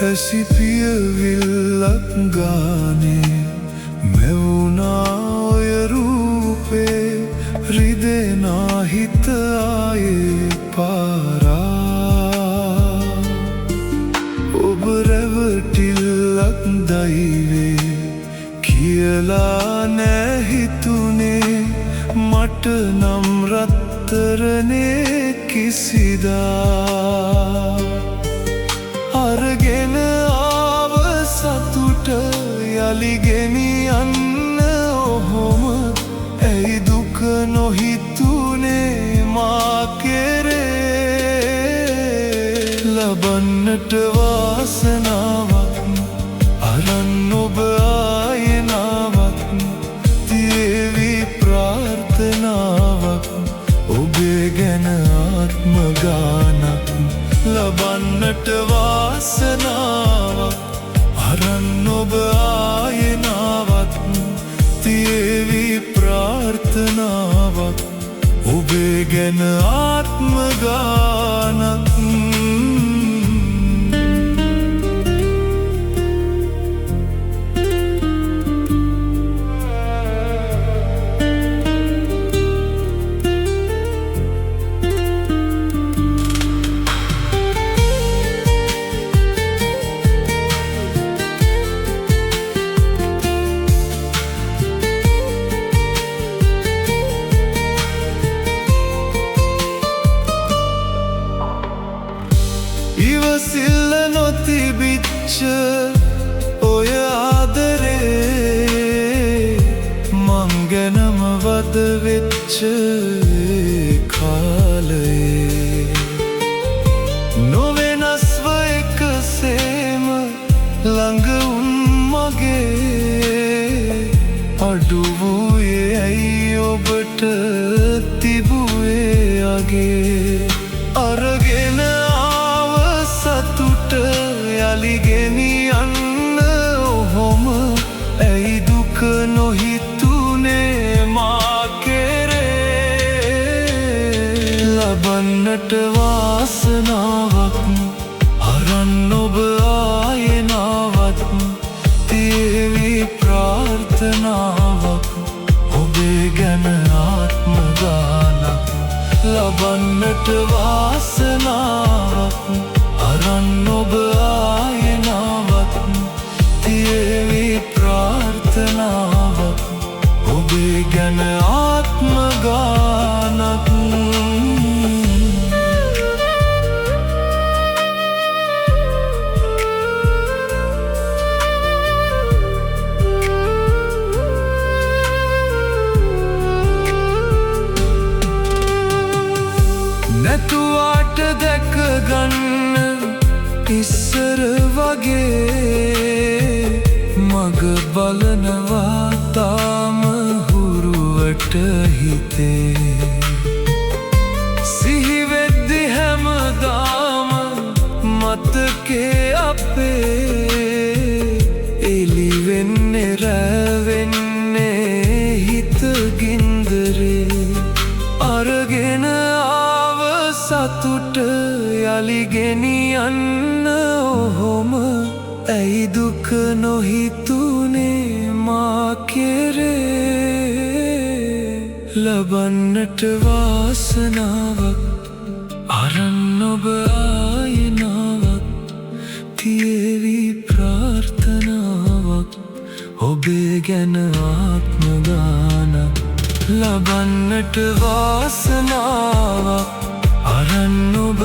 ඇසි පියවිල්ලක් ගානේ මෙවුනා ඔය රූපේ රිදෙනා හිත ආයේ පාරා ඔබ රැවටිල්ලක් දෛවේ කියලා නෑ හිතුනේ මට නම් රත්තරනේ කිසිදා අරගෙන ආව සතුට යලි ගෙනියන්න ඔහොම ඇයි දුක නොහිතුනේ මා කෙරේ ලබන්නට වාසනාවක් අරන් ඔබ ආයෙනාවක් තියේවි ප්‍රාර්ථනාවක් ඔබේ ගැන ආත්ම ගානක් ලබන්නට වාසනාවක් අරන් ඔබ ආයෙනාවක් තියේවි ප්‍රාර්ථනාවක් ඔබේ ගැන ආත්ම ගානක් ඉවසිල්ල නොතිබිච්ච ඔය ආදරේ මං ගැනම වද වෙච්ච කාලයේ නොවෙනස්ව එකසේම ළඟ උන් මගේ අඩු වූයේ ඇයි ඔබට තිබුවේ අගේ අරගෙන සතුට යලි ගෙනියන්න ඔහොම ඇයි දුක නොහිතුනේ මා කෙරේ ලබන්නට වාසනාවක් අරන් ඔබ ආයෙනාවක් තියේවි ප්‍රාර්ථනාවක් ඔබේ ගැන ආත්ම ගානක් ලබන්නට වාසනාවක් අරන් ඔබ ආයෙනාවක් තියේවි ප්‍රාර්ථනාවක් ඔබේ ගැන ආත්ම ගානක් නැතුවාට දැක ගන්න ඉස්සර වගේ මග බලනවා තාම හුරුවට හිතේ සිහිවෙද්දි හැමදාම මතකේ අපේ එලි වෙන්නේ රැවෙන්නේ හිත ගින්දරේ අරගෙන ආව සතුට යලි ගෙනියන්න ඔහොම ඇයි දුක නොහිතුනේ මා කෙරේ ලබන්නට වාසනාවක් අරන් ඔබ ආයෙනාවක් තියේවි ප්‍රාර්ථනාවක් ඔබේ ගැන ආත්ම ගානක් ලබන්නට වාසනාවක් අරන් ඔබ